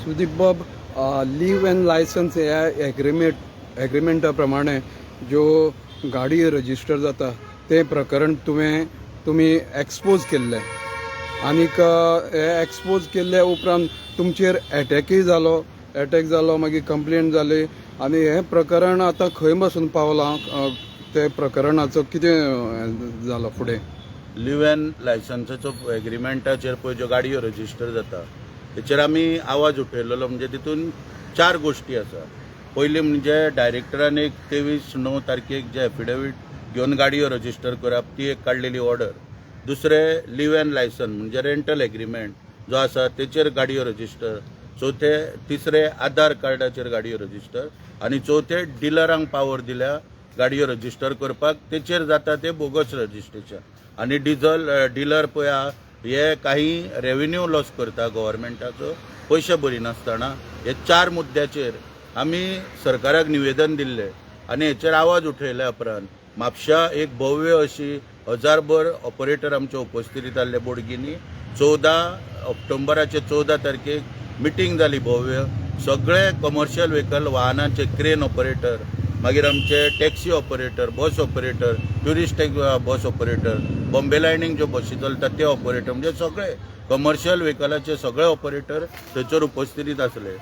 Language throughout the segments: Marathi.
सुदीप बाब, लीव एंड लायसन्स ह्या एग्रीमेंटा प्रमाणे ज्यो गाडी रजिस्टर जाता ते प्रकरण तुम्ही एक्सपोज केल्ले आनीक हे एक्सपोज केल्ले उपरांत तुमचेर अटॅक जालो मागीर कंप्लेंट जाली आनी हे प्रकरण आतां खंय बसून पावलां? ते प्रकरणाचो कितें जालो फुडें? लीव एंड लायसन्साचो एग्रीमेंटाचेर पळय ज्यो गाडयो रजिस्टर जाता तेचेर आमी आवाज उठयलेलो. म्हणजे तितून 4 गोष्टी आसा. पयली म्हणजे डायरेक्टरान एक 23/9 तारखेक जे एफिडेवीट घेवन गाडयो रजिस्टर करप ती एक काडलेली ऑर्डर. दुसरें लीव एंड लायसन म्हणजे रेंटल एग्रीमेंट जो आसा तेचेर गाडयो रजिस्टर. तिसरें आधार कार्डाचेर गाडयो रजिस्टर आनी चौथे डिलरांक पावर दिल्या गाडयो रजिस्टर करपाक तेचेर जाता ते बोगस रजिस्ट्रेशन. आनी डिलर पळय हे काही रेव्हेन्यू लॉस करता गव्हर्मेंटाचो पयशे भरिनासतना. हे 4 मुद्द्याचेर आमी सरकाराक निवेदन दिल्ले आनी हेचेर आवाज उठयल्या उपरांत म्हापशा एक भव्य अशी 1000भर ऑपरेटर आमच्या उपस्थितीत आसले बोडगिनी. 14 ऑक्टोबराचे 14 तारखेक मिटींग जाली भव्य. सगळे कमर्शियल व्हेकल वाहनांचे क्रेन ऑपरेटर, मागीर आमचे taxi operator, bus operator, tourist bus operator, Bombay lining ज्यो बसी चलतात ते ऑपरेटर, म्हणजे सगळे कमर्शियल व्हेकलाचे सगळे ऑपरेटर थंयसर उपस्थितीत आसले.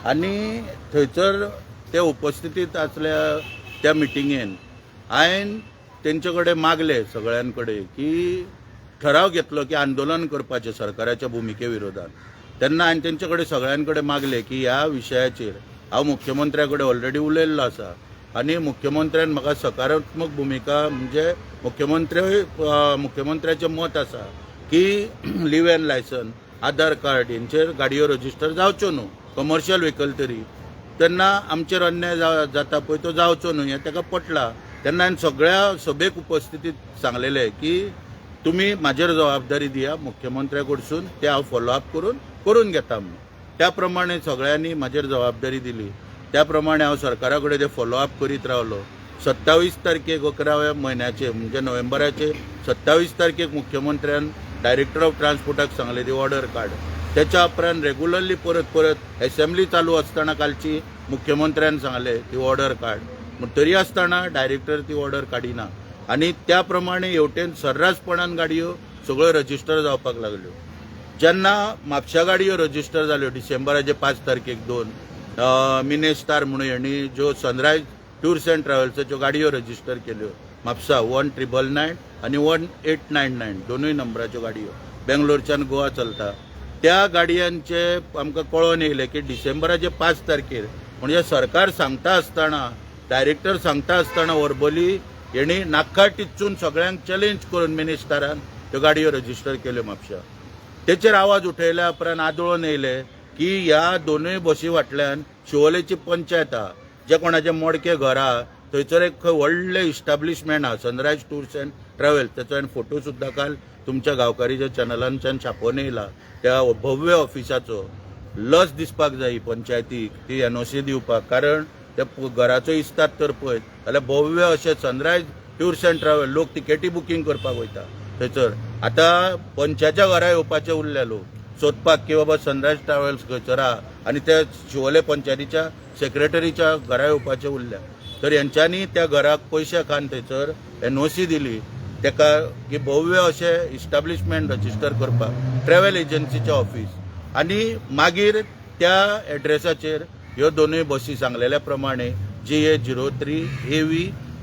आनी थंयसर ते उपस्थितीत आसल्या त्या मिटिंगेन हांवें तेंचे कडेन मागले सगळ्यां कडेन की ठराव घेतलो की आंदोलन करपाचें सरकाराच्या भुमिके विरोधात. तेन्ना हांवें तेंचे कडेन सगळ्यां कडेन मागले की ह्या विशयाचेर हांव मुख्यमंत्र्या कडेन ऑलरेडी उलयल्लो आसा आनी मुख्यमंत्र्यान म्हाका सकारात्मक भुमिका म्हणजे मुख्यमंत्र्याचें मत आसा की लीव एंड लायसन, आधार कार्ड हेंचेर गाडयो रजिस्टर जावच्यो न्हू, कमर्शियल व्हेकल तरी. तेन्ना आमचेर अन्याय जाता पळय तो जावचो न्हू हें ताका पटलां. तेन्ना हांवें सगळ्या सभेक उपस्थितीत सांगलेलें की तुमी म्हाजेर जबाबदारी दिया मुख्यमंत्र्या कडसून, ते हांव फॉलोअप करून घेता म्हणून. त्या प्रमाणे सगळ्यांनी म्हाजेर जबाबदारी दिली. त्या प्रमाणे हांव सरकारा कडेन ते फॉलोअप करीत रावलो. 27 तारखेक 11व्या म्हयन्याचे म्हणजे नोव्हेंबराचे 27 तारखेक मुख्यमंत्र्यान डायरेक्टर ऑफ ट्रान्सपोर्टाक सांगले ती ऑर्डर काड. त्याच्या उपरांत रेग्युलरली परत असेंब्ली चालू आसतना कालची मुख्यमंत्र्यान सांगले ती ऑर्डर काड. तरी आसतना डायरेक्टर ती ऑर्डर काडिना आनी त्या प्रमाणे हेवटेन सर्रासपणान गाडयो सगळ्यो रजिस्टर जावपाक लागल्यो. जेन्ना म्हापशा गाडयो रजिस्टर जाल्यो डिसेंबराचे 5 तारखेक 2 मिनेस्टार म्हणून हेणी ज्यो सनरायज टूर्स अँड ट्रॅव्हल्साच्यो गाडयो रजिस्टर केल्यो म्हापसा 1999 आनी 1899 दोनूय नंबराच्यो गाडयो बेंगलोरच्यान गोवा चलता. त्या गाडयांचे आमकां कळोन येयलें की डिसेंबराचे 5 तारखेर म्हणजे सरकार सांगता आसतना, डायरेक्टर सांगता आसतना वर्बली हेणी नाका टिच्चून सगळ्यांक चॅलेंज करून मिनिस्टरान त्यो गाडयो रजिस्टर केल्यो म्हापशा. तेचेर आवाज उठयल्या उपरांत आदळून येयले की ह्या दोनूय बसी फाटल्यान शिवोलेची पंचायत आहा, जे कोणाचे मोडके घर आहा थंयसर एक व्हडलें इस्टाब्लिशमेंट आहा सनरायज टूर्स अँड ट्रॅव्हल्स. तेचो हांवें फोटो सुद्दां काल तुमच्या गांवकारीच्या चॅनलांच्यान छापोवन येयला. त्या भव्य ऑफिसाचो लज दिसपाक जाय पंचायतीक ती NOC दिवपाक. कारण त्या घराचो इस्तात तर पळयत जाल्यार भव्य अशें सनरायज टूर्स अँड ट्रॅव्हल लोक तिकेटी बुकींग करपाक वयता थंयसर. आतां पंचाच्या घरा येवपाचे उरले लोक सोदपाक की बाबा सनरायज ट्रॅव्हल्स खंयसर आहा आनी त्या शिवोले पंचायतीच्या सेक्रेटरीच्या घरा येवपाचे उरल्या. तर हेंच्यांनी त्या घराक पयशे खान थंयसर NOC दिली तेका की भव्य अशें इस्टाब्लिशमेंट रजिस्टर करपाक ट्रॅव्हल एजन्सीचें ऑफिस. आनी मागीर त्या एड्रेसाचेर ह्यो दोनूय बसी सांगलेल्या प्रमाणे GA03 AV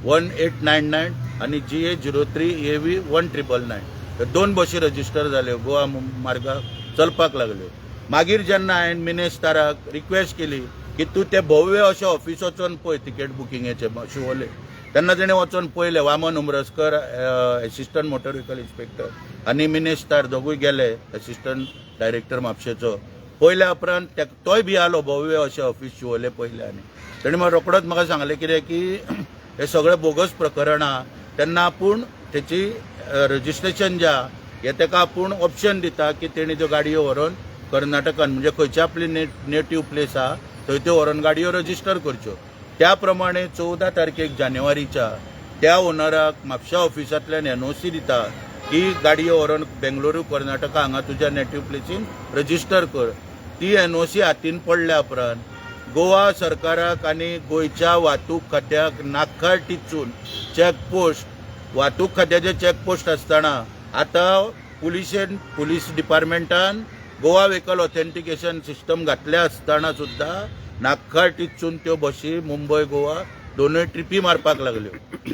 1899 आनी GA03 AV 1999 ह्यो 2 बसी रजिस्टर जाल्यो गोवा मार्गाक चलपाक लागल्यो. मागीर जेन्ना हांवें मिनिस्टराक रिक्वेस्ट केली की तूं ते भव्य अशें ऑफिस वचून पळय तिकेट बुकिंगेचे शिवोले, तेन्ना तेणें वचून पळयलें. Vaman Umarsakar assistant motor vehicle inspector आनी मिनिस्टर दोगूय गेले एसिस्टंट डायरेक्टर म्हापशेचो. पयल्या उपरांत तोय भियालो भव्य अशें ऑफिस शिवोले पयल्यानी. तेणें म्हाका रोखडोच म्हाका सांगलें कितें की हे सगळें बोगस प्रकरण आहा तेन्ना आपूण तेची रजिस्ट्रेशन जें आहा हें ताका आपूण ऑप्शन दिता की तेणी त्यो गाडयो व्हरोन कर्नाटकान म्हणजे खंयची आपली नेटीव प्लेस आहा थंय त्यो व्हरोन गाडयो रजिस्टर करच्यो. त्या प्रमाणे 14 तारखेक जानेवारीच्या त्या ओनराक म्हापशा ऑफिसांतल्यान NOC दिता की गाडयो व्हरोन बेंगलुरू कर्नाटका हांगा तुज्या नेटीव प्लेसीन रजिस्टर कर. ती NOC हातीन पडल्या उपरांत गोवा सरकाराक आनी गोंयच्या वाहतूक खात्याक नाकाल टिचून चॅकपोस्ट वाहतूक खात्याचे चॅकपोस्ट आसतना आतां पुलीस डिपार्टमेंटान गोवा व्हेकल ऑथेंटिकेशन सिस्टम घातल्या आसतना सुद्दां नाकाल टिचून त्यो बसी मुंबय गोवा दोनूय ट्रिपी मारपाक लागल्यो.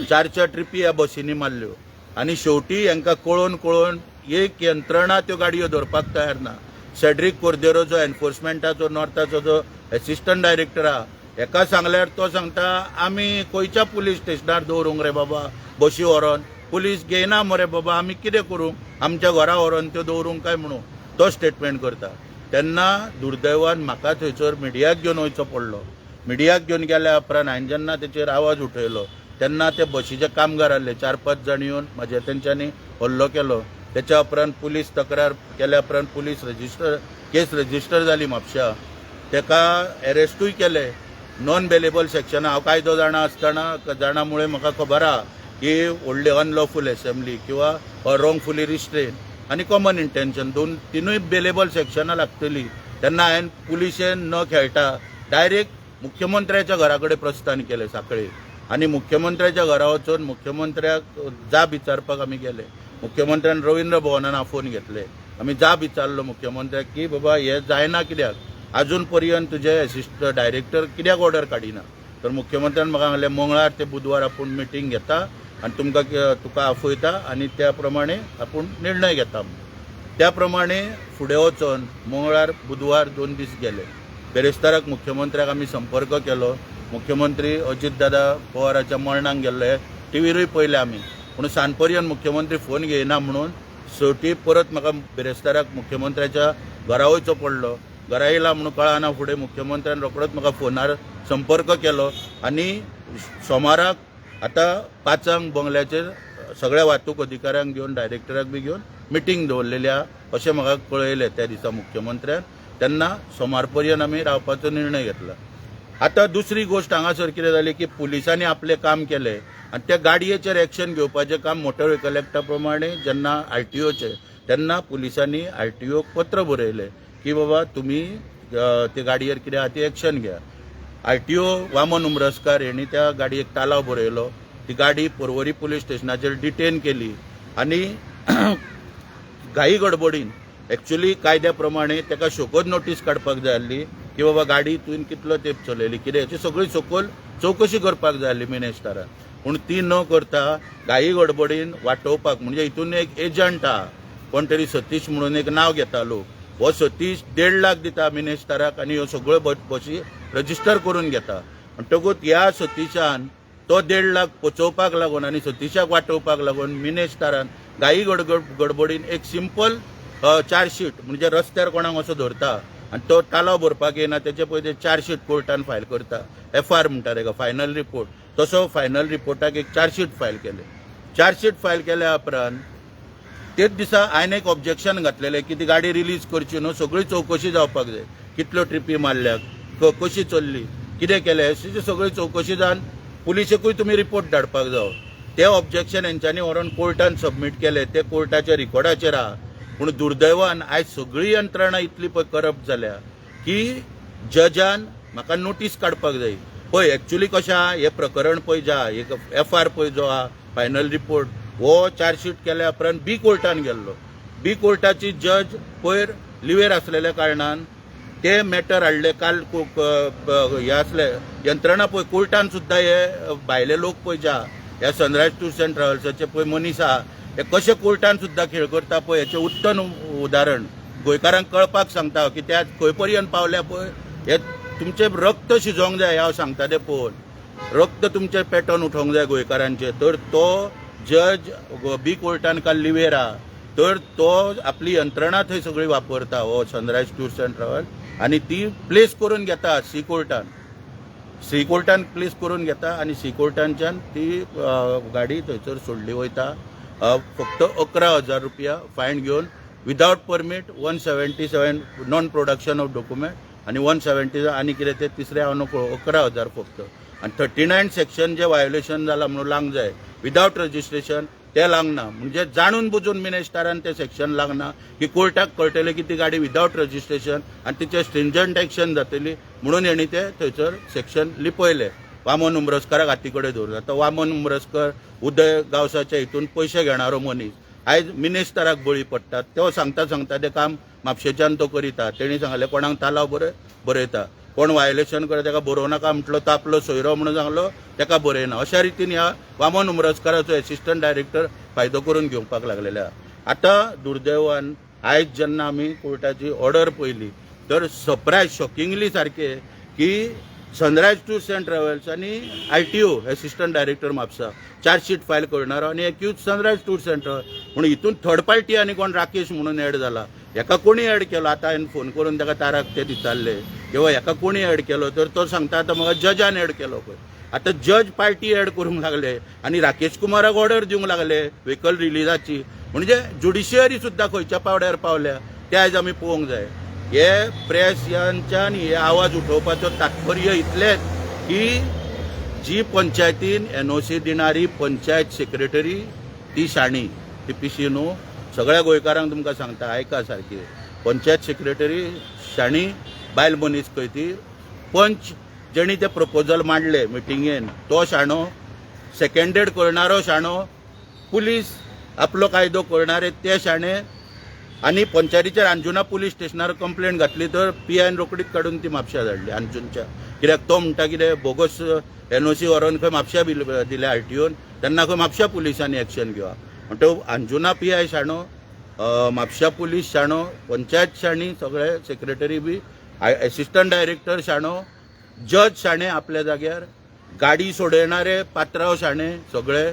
4 ट्रिपी ह्या बसींनी मारल्यो आनी शेवटी हांकां कळोवन एक यंत्रणा त्यो गाडयो धरपाक तयार ना. सेड्रीक कोर्देरो जो एनफोर्समेंटाचो नॉर्थाचो जो असिस्टंट डायरेक्टर आहा हेका सांगल्यार तो सांगता आमी खंयच्या पुलीस स्टेशनार दवरूंक रे बाबा बशी व्हरोन, पुलीस घेयना मरे बाबा, आमी कितें करूं, आमच्या घरा व्हरोन त्यो दवरूंक काय म्हणून तो स्टेटमेंट करता. तेन्ना दुर्दैवान म्हाका थंयसर मिडियाक घेवन वयचो पडलो. मिडियाक घेवन गेल्या उपरांत हांवें जेन्ना तेचेर आवाज उठयलो तेन्ना ते बसीचे कामगार आसले 4-5 जाण येवन तेंच्यांनी हल्लो केलो. त्याच्या उपरांत पुलीस तक्रार केल्या उपरांत पुलीस केस रजिस्टर जाली म्हापशा. तेका अरेस्टूय केले नॉन बेलेबल सेक्शन. हांव कायदो जाणा मुळे म्हाका खबर आहा की व्हडली अनलॉफूल असेंब्ली किंवा रॉंगफुली रिस्ट्रेन आनी कॉमन इंटेन्शन तिनूय बेलेबल सेक्शनां लागतली. तेन्ना हांवें पुलिशेन न खेळटा डायरेक्ट मुख्यमंत्र्याच्या घरा कडेन प्रस्थान केलें सांखळे आनी मुख्यमंत्र्याच्या घरा वचून मुख्यमंत्र्याक जाब विचारपाक आमी गेले. मुख्यमंत्र्यान रवींद्र भवनान हांव फोन घेतले. आमी जाब विचारलो मुख्यमंत्र्याक की बाबा हे जायना कित्याक, अजून पर्यंत तुजे असिस्टंट डायरेक्टर कित्याक ऑर्डर काडिना. तर मुख्यमंत्र्यान म्हाका सांगलें मंगळार ते बुधवार आपूण मिटींग घेता आनी तुका आफयता आनी त्या प्रमाणे आपूण निर्णय घेता. त्या प्रमाणे फुडें वचोन मंगळार बुधवार 2 दीस गेले. बेरेस्ताराक मुख्यमंत्र्याक आमी संपर्क केलो. मुख्यमंत्री अजितदादा पवाराच्या मरणाक गेल्ले टीव्हीरूय पळयले आमी, पूण सांज पर्यंत मुख्यमंत्री फोन घेयना म्हणून शेवटी परत म्हाका बेरेस्ताराक मुख्यमंत्र्याच्या घरा वयचो पडलो. घरा येयला म्हणून कळना फुडें मुख्यमंत्र्यान रोखडोच म्हाका फोनार संपर्क केलो आनी सोमाराक आतां 5 बंगल्याचेर सगळ्या वाहतूक अधिकाऱ्यांक घेवन डायरेक्टराक बी घेवन मिटींग दवरलेली आहा अशें म्हाका कळयलें त्या दिसा मुख्यमंत्र्यान. तेन्ना सोमार पर्यंत आमी रावपाचो निर्णय घेतला. आतां दुसरी गोश्ट हांगासर कितें जाली की पुलिसांनी आपलें काम केलें आनी त्या गाडयेचेर एक्शन घेवपाचें काम मोटर व्हेकल एक्टा प्रमाणे जेन्ना RTOचें तेन्ना पुलिसांनी RTOक पत्र बरयलें की बाबा तुमी ते गाडयेर कितें आहा ती एक्शन घ्या. RTO वामन उमरसकार हेणी त्या गाडयेक तालाव बरयलो. ती गाडी पर्वरी पुलीस स्टेशनाचेर डिटेन केली आनी घाई गडबडीन एक्चुअली कायद्या प्रमाणे ताका शोकोद नोटीस काडपाक जाय आसली की बाबा गाडी तुवें कितलो तेंप चलयली कितें अशी सगळी सखोल चवकशी करपाक जाय आसली मिनिस्टरान. पूण ती न करता घाई गडबडीन वाटोवपाक म्हणजे हितून एक एजंट आहा कोण तरी सतीश म्हणून एक नांव घेता लोक. हो सतीश 1.5 लाख दिता मिनिस्टराक आनी ह्यो सगळ्यो बसी रजिस्टर करून घेता. म्हणटकूच ह्या सतीशान तो 1.5 लाख पोचोवपाक लागून आनी सतीशाक वाटोवपाक लागून मिनिस्टरान घाई गडबडीन एक सिंपल चार्जशीट म्हणजे रस्त्यार कोणाक असो धरता आनी तो तालाव भरपाक येना तेचे पयलीं चार्जशीट कोर्टान फायल करता. FR म्हणटा तेका फायनल रिपोर्ट. तसो फायनल रिपोर्टाक एक चार्जशीट फायल केले. चार्जशीट फायल केल्या उपरांत तेच दिसा हांवें एक ऑब्जेक्शन घातलेलें की ती गाडी रिलीज करची न्हू, सगळी चवकशी जावपाक जाय. कितल्यो ट्रिपी मारल्यात, कशी चल्ली, कितें केलें अशी सगळी चवकशी जावन पुलिसेकूय तुमी रिपोर्ट धाडपाक जाय. ते ऑब्जेक्शन हेंच्यांनी व्हरोन कोर्टान सबमीट केलें. ते कोर्टाच्या रिकॉर्डाचेर आहा. पूण दुर्दैवान आयज सगळी यंत्रणा इतली पळय करप्ट जाल्या की जजान म्हाका नोटीस काडपाक जाय. पळय एक्चुअली कशें आहा हें प्रकरण पळय जे आहा एक FR पळय जो आहा फायनल रिपोर्ट हो चार्जशीट केल्या उपरांत बी कोर्टान गेल्लो. बी कोर्टाची जज पयर लिवेर आसलेल्या कारणान ते मॅटर हाडले. काल हे आसले यंत्रणा पळय कोर्टान सुद्दां हे भायले लोक पळय जे आहा ह्या सनरायज टूर्स अँड ट्रॅव्हल्साचे पळय मनीस आहा हे कशे कोर्टान सुद्दां खेळ करता पळय हेचें उत्तम उदाहरण गोंयकारांक कळपाक सांगता की त्या खंय पर्यंत पावल्या पळय हे तुमचें रक्त शिजोवंक जाय. हांव सांगता तें पळोवन रक्त तुमचें पेटोवन उठोवंक जाय गोंयकारांचें. तर तो जज बी कोर्टान काल लिवेर आहा तर तो आपली यंत्रणा थंय सगळी वापरता हो सनरायज टूर्स अँड ट्रॅव्हल्स आनी ती प्लेस करून घेता सी कोर्टान प्लेस करून घेता आनी सी कोर्टांच्यान ती गाडी थंयसर सोडली वयता. फक्त 11,000 रुपया फायन घेवन without permit 177 non production of document आनी 170 आनी कितें ते तिसरें हांव नको 11,000 फक्त. आनी 39 सेक्शन जे वायोलेशन जालां म्हणून लावंक जाय विदाउट रजिस्ट्रेशन ते लागना म्हणजे जाणून बुजून मिनिस्टरान ते सेक्शन लागना की कोर्टाक कळटले की ती गाडी विदाउट रजिस्ट्रेशन आणि तिचे स्ट्रिंजंट एक्शन जातली म्हणून यांनी ते थंयसर सेक्शन लिपयले. वामन उमरसकाराक हाती कडेन दवरला. तो वामन उमरसकर उदय गावसाच्या हितून पयशे घेणारो मनीस आयज मिनिस्टराक बळी पडटात. तो सांगता ते काम म्हापशेच्यान तो करिता. तेणी सांगले कोणाक तालाव बरयता, कोण वायलेशन करता ताका बरोवं नाका म्हटलो तो आपलो सोयरो म्हणून सांगलो ताका बरयना. अशा रितीन ह्या वामन उमरसकाराचो असिस्टंट डायरेक्टर फायदो करून घेवपाक लागलेले आहा. आतां दुर्दैवान आयज जेन्ना आमी कोर्टाची ऑर्डर पळयली तर सरप्रायज शॉकिंगली सारके की सनरायज टूर्स अँड ट्रॅव्हल्स आणि ITO assistant director Mapusa chargesheet file करणारो आणि accused sunrise tours and travels म्हणून हितून थर्ड पार्टी आनी कोण राकेश म्हणून ऍड जाला. हेका कोणी ऍड केलो आतां हांवें फोन करून ताका ताराक ते दिताले किंवा हेका कोणी ऍड केलो तर तो सांगता आतां म्हाका जजान ऍड केलो पळय. आतां जज पार्टी ऍड करूंक लागले आनी राकेश कुमाराक ऑर्डर दिवंक लागले व्हेकल रिलीजाची. म्हणजे ज्युडिशियरी सुद्दां खंयच्या पावड्यार पावल्या ते आयज आमी पळोवंक जाय. हे प्रेस यांच्यान हे आवाज उठोवपाचो तात्पर्य इतलेंच की जी पंचायतीन NOC दिणारी पंचायत सेक्रेटरी ती शाणी TPC न्हू. सगळ्या गोंयकारांक तुमकां सांगता आयका सारकी पंचायत सेक्रेटरी शाणी बायल मनीस खंय ती. पंच जेणी ते प्रपोजल मांडले मिटिंगेन तो शाणो, सेकंडेड करणारो शाणो, पुलीस आपलो कायदो करणारे ते शाणे आणि पंचायतीचेर अंजुना पुलीस स्टेशनार कंप्लेंट घातली तर PIन रोकडीच काडून ती म्हापश्या धाडली अंजुनच्या. कित्याक तो म्हणटा कितें बोगस NOC व्हरोन खंय म्हापश्या दिल्या RTOन तेन्ना खंय म्हापश्या पुलिसांनी एक्शन घेवया. म्हणटो अंजुना PI शाणो, म्हापश्या पुलीस शाणो, पंचायत शाणी, सगळे सेक्रेटरी बी, असिस्टंट डायरेक्टर शाणो, जज शाणे आपल्या जाग्यार, गाडी सोडणारे पात्रांव शाणे सगळे.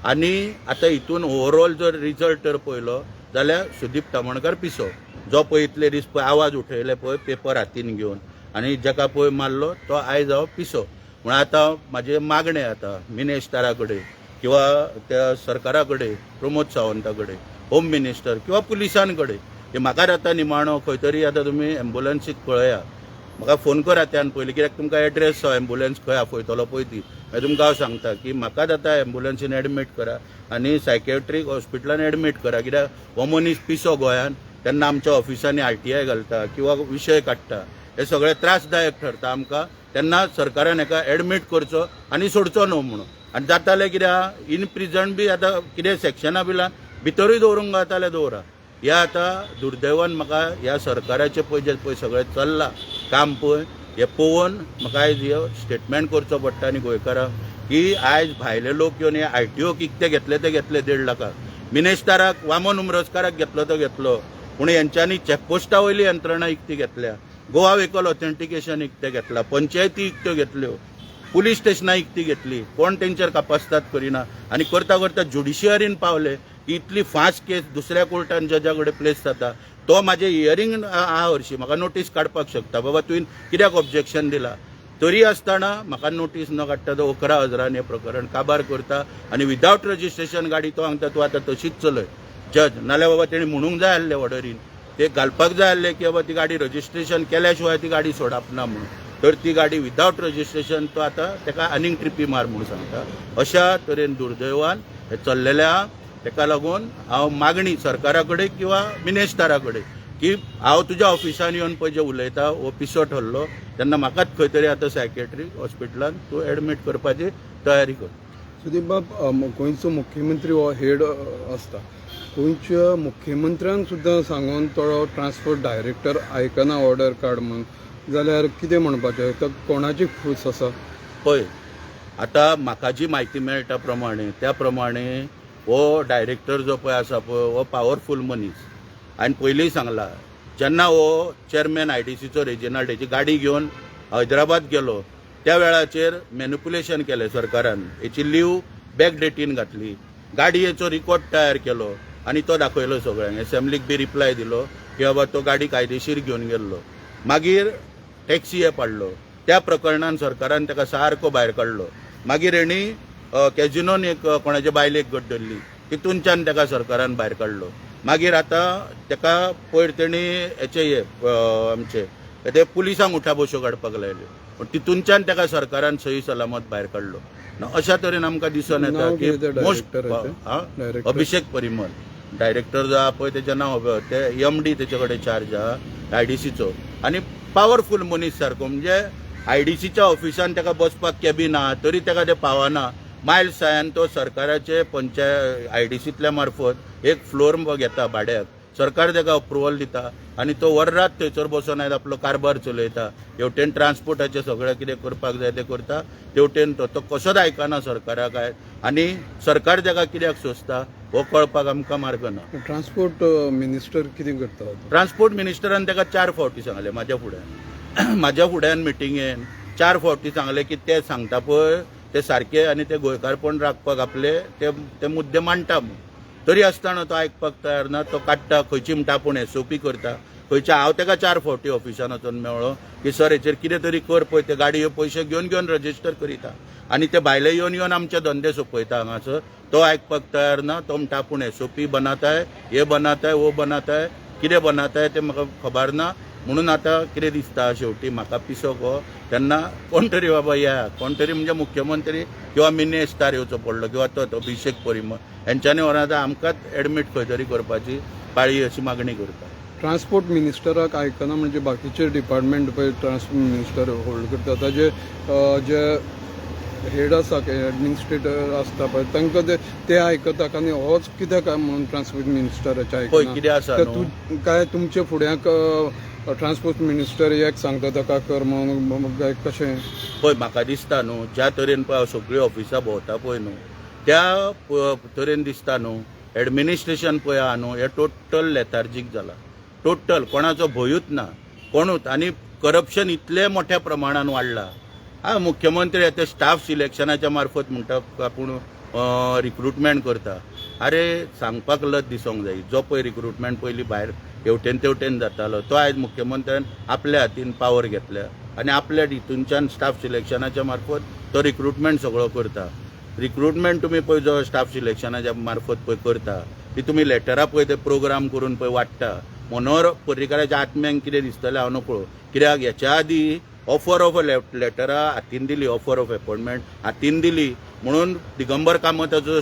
आनी आतां हितून ओवरऑल जर रिजल्ट तर पळयलो जाल्यार सुदीप तामणकार पिसो जो पळय इतले दीस पळय आवाज उठयले पळय पेपर हातीन घेवन आनी जाका पळय मारलो तो आयज हांव पिसो. म्हण आतां म्हाजे मागणें आतां मिनिस्टरा कडेन किंवा त्या सरकारा कडेन, प्रमोद सावंता कडेन, होम मिनिस्टर किंवा पुलिसां कडेन की म्हाका आतां निमाणो खंय तरी आतां तुमी एम्बुलन्सीक कळया. म्हाका फोन करात त्यान पयलीं कित्याक तुमकां एड्रेस एम्बुलन्स खंय आपयतलो पळय ती मागीर तुमकां हांव सांगता की म्हाकाच आतां एम्बुलन्सीन एडमीट करा आनी सायकॅट्रीक हॉस्पिटलान एडमीट करा. कित्याक हो मनीस पिसो गोंयान तेन्ना आमच्या ऑफिसांनी RTI घालता किंवा विशय काडटा हे सगळे त्रासदायक ठरता आमकां. तेन्ना सरकारान हेका एडमीट करचो आनी सोडचो न्हू म्हणून. आनी जातालें कित्याक इन प्रिजन बी आतां कितें सेक्शना बिलान भितरूय दवरूंक जातालें दवरा. हे आतां दुर्दैवान म्हाका ह्या सरकाराचें पळय जें पळय सगळें चल्लां काम पळय हे पळोवन म्हाका आयज हे स्टेटमेंट करचो पडटा आनी गोंयकारांक की आयज भायले लोक येवन हे ITO कितें घेतले ते घेतले 1.5 लाखाक. मिनिस्टराक वामन उमरसकाराक घेतलो तो घेतलो पूण हेंच्यांनी चॅकपोस्टा वयली यंत्रणा इकती घेतल्या, गोवा व्हेकल ऑथेंटिकेशन इकते घेतला, पंचायती इकत्यो घेतल्यो, पुलीस स्टेशनां इकती घेतली, कोण तेंचेर कापासतात करिना आनी करता करता ज्युडिशियरीन पावले की इतली फास्ट केस दुसऱ्या कोर्टान जजा कडेन प्लेस जाता. तो म्हाजें हियरींग आहा हरशीं म्हाका नोटीस काडपाक शकता बाबा तुवें कित्याक ऑब्जेक्शन दिला. तरी आसतना म्हाका नोटीस न काडटा तो 11,000 हें प्रकरण काबार करता आनी विदाउट रजिस्ट्रेशन गाडी तो सांगता तूं आतां तशीच चलय जज. नाल्यार बाबा तेणी म्हणूंक जाय आसलें ऑर्डरीन ते घालपाक जाय आसलें की बाबा ती गाडी रजिस्ट्रेशन केल्या शिवाय ती गाडी सोडप ना म्हणून. तर ती गाडी विदाउट रजिस्ट्रेशन तो आतां ताका आनीक ट्रिपी मार म्हणून सांगता. अशा तरेन दुर्दैवान हें चल्लेलें आहा. ताका लागून हांव मागणी सरकारा कडेन किंवा मिनिस्टरा कडेन की हांव तुज्या ऑफिसान येवन पळय जे उलयता हो पिसो ठरलो तेन्ना म्हाकाच खंय तरी आतां सायकॅट्रीक हॉस्पिटलान तूं एडमीट करपाची तयारी कर. सुदीप बाब, गोंयचो मुख्यमंत्री हो हेड आसता. गोंयच्या मुख्यमंत्र्यान सुद्दां सांगून तो ट्रान्सपोर्ट डायरेक्टर आयकना ऑर्डर काड म्हणून जाल्यार कितें म्हणपाचें? तो कोणाची खूस आसा? पळय आतां म्हाका जी म्हायती मेळटा प्रमाणे त्या प्रमाणे हो डायरेक्टर जो पळय आसा पळय हो पावरफूल मनीस. हांवें पयलींय सांगलां जेन्ना हो चेअरमॅन IDCचो रेजिनाल्ड हेची गाडी घेवन हैदराबाद गेलो त्या वेळाचेर मॅनिप्युलेशन केलें सरकारान. हेची लीव बॅक डेटीन घातली, गाडयेचो रिकॉर्ड तयार केलो आनी तो दाखयलो सगळ्यांक. एसेंब्लीक बी रिप्लाय दिलो की बाबा तो गाडी कायदेशीर घेवन गेल्लो. मागीर टॅक्सी हे पाडलो. त्या प्रकरणान सरकारान ताका सारको भायर काडलो. मागीर हेणी कॅजिनोन एक कोणाचे बायलेक गट धरली तितूनच्यान ताका सरकारान भायर काडलो. मागीर आतां ताका पयर तेणी हेचे आमचे ते पुलिसांक उठा बश्यो काडपाक लायल्यो पण तितूनच्यान ताका सरकारान सही सलामत भायर काडलो अशा तरेन आमकां दिसून येता नांव की कितें त्या मोस्ट डायरेक्टराचें? डायरेक्टर? अभिषेक परिमल डायरेक्टर जो आहा पळय तेचें नांव ते MD तेचे कडेन चार्ज आहा IDCचो आनी पावरफूल मनीस सारको म्हणजे IDCच्या ऑफिसान ताका बसपाक कॅबिन आहा तरी ताका ते पावना मायल्स सायान तो सरकाराचे IDCतल्या मार्फत एक फ्लोर घेता भाड्याक सरकार ताका अप्रुवल दिता आनी तो वर्रात थंयसर बसून आयज आपलो कारभार चलयता हेवटेन ट्रान्सपोर्टाचें सगळें कितें करपाक जाय तें करता तेवटेन तो कसोच आयकना सरकाराक आयज आनी सरकार ताका कित्याक सोंसता हो कळपाक आमकां मार्ग ना ट्रान्सपोर्ट मिनिस्टर कितें करता ट्रान्सपोर्ट मिनिस्टरान ताका 4 फावटी सांगलें म्हाज्या फुड्यान मिटिंगेन 4 फावटी सांगलें की ते सांगता पळय ते सारके आनी ते गोंयकारपण राखपाक आपले ते मुद्दे मांडटा तरी आसतना तो आयकपाक तयार ना तो काडटा खंयची म्हणटा पूण SOP करता खंयच्या हांव ताका 4 फावटी ऑफिसान वचून मेळ्ळो की सर हेचेर कितें तरी कर पळय ते गाडयो पयशे घेवन रजिस्टर करिता आनी ते भायले येवन आमचे धंदे सोंपयता हांगासर तो आयकपाक तयार ना तो म्हणटा पूण SOP बनाताय हे बनाताय वो बनाताय कितें बनाताय ते म्हाका खबर ना म्हणून आतां कितें दिसता शेवटी म्हाका पिसो गो तेन्ना कोण तरी बाबा या कोण तरी म्हणजे मुख्यमंत्री किंवा मिनिस्टर येवचो पडलो किंवा तो अभिषेक परिमल हेंच्यांनी व्हरून आतां आमकांच एडमीट खंय तरी करपाची पाळी अशी मागणी करता ट्रान्सपोर्ट मिनिस्टराक आयकना म्हणजे बाकीचे डिपार्टमेंट पळय ट्रान्सपोर्ट मिनिस्टर होल्ड करता ताजे जे हेड आसा एडमिनिस्ट्रेटर आसता पळय तांकां ते आयकता आनी होच कित्याक म्हणून ट्रान्सपोर्ट मिनिस्टराचे पळय कितें आसा आयकना काय तुमचे फुड्याक ट्रान्सपोर्ट मिनिस्टर एक सांगता ताका कर म्हणून कशें पळय म्हाका दिसता न्हू ज्या तरेन पळय हांव सगळीं ऑफिसां भोंवता पळय न्हू त्या तरेन दिसता न्हू एडमिनिस्ट्रेशन पळय आहा न्हू हें टोटल लेथार्जीक जालां टोटल कोणाचो भंयूच ना कोणूच आनी करप्शन इतले मोठ्या प्रमाणान वाडलां मुख्यमंत्री ते स्टाफ सिलेक्शनाच्या मार्फत म्हणटा आपूण रिक्रुटमेंट करता अरे सांगपाक लज दिसोंक जाय जो पळय रिक्रुटमेंट पयलीं भायर हेवटेन तेवटेन जातालो तो आयज मुख्यमंत्र्यान आपल्या हातीन पावर घेतल्या आनी आपल्या हितूनच्यान स्टाफ सिलेक्शनाच्या मार्फत तो रिक्रुटमेंट सगळो करता रिक्रुटमेंट तुमी पळय जो स्टाफ सिलेक्शनाच्या मार्फत पळय करता ती तुमी लेटरां पळय ते प्रोग्राम करून पळय वाडटा मनोहर पर्रीकाराच्या आत्म्यांक कितें दिसतलें हांव नकळो कित्याक हेच्या आदी ऑफर ऑफ लेटरां हातीन दिली ऑफर ऑफ अपॉइंटमेंट हातीन दिली म्हणून दिगंबर कामताचो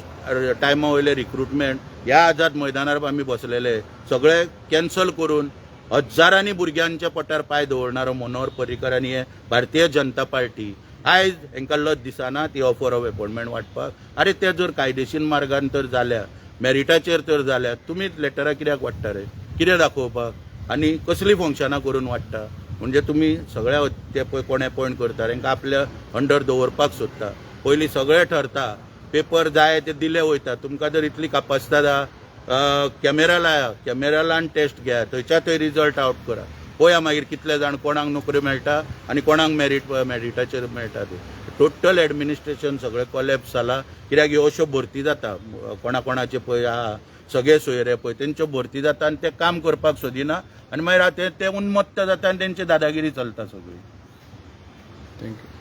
टायमा वयले रिक्रुटमेंट ह्या आझाद मैदानार आमी बसलेले सगळे कॅन्सल करून हजारांनी भुरग्यांच्या पोटार पांय दवरणारो मनोहर पर्रीकर आनी हे भारतीय जनता पार्टी आयज हांकां लज दिसना ती ऑफर ऑफ अपॉइंटमेंट वाटपाक अरे ते जर कायदेशीर मार्गान तर जाल्या मेरिटाचेर तर जाल्या तुमी लेटरां कित्याक वाडटा रे कितें दाखोवपाक आनी कसलीं फंक्शनां करून वाडटा म्हणजे तुमी सगळ्या ते पळय कोण अपॉइंट करता तांकां आपल्या अंडर दवरपाक सोदता पयलीं सगळें ठरता पेपर जाय ते दिले वयता तुमकां जर इतली कापासिटी आहा कॅमेरा लाया कॅमेरा लावन टेस्ट घेया थंयच्या थंय रिजल्ट आवट करा पळया मागीर कितले जाण कोणाक नोकरी मेळटा आनी कोणाक मेरिटाचेर मेळटा ते टोटल एडमिनिस्ट्रेशन सगळें कोलॅप्स जाला कित्याक ह्यो अश्यो भरती जाता कोणाचे पळय आहा सगळे सोयरे पळय तेंच्यो भरती जाता आनी ते काम करपाक सोदिना आनी मागीर ते उन्मत्त जाता आनी तेंची दादागिरी चलता सगळी थँक्यू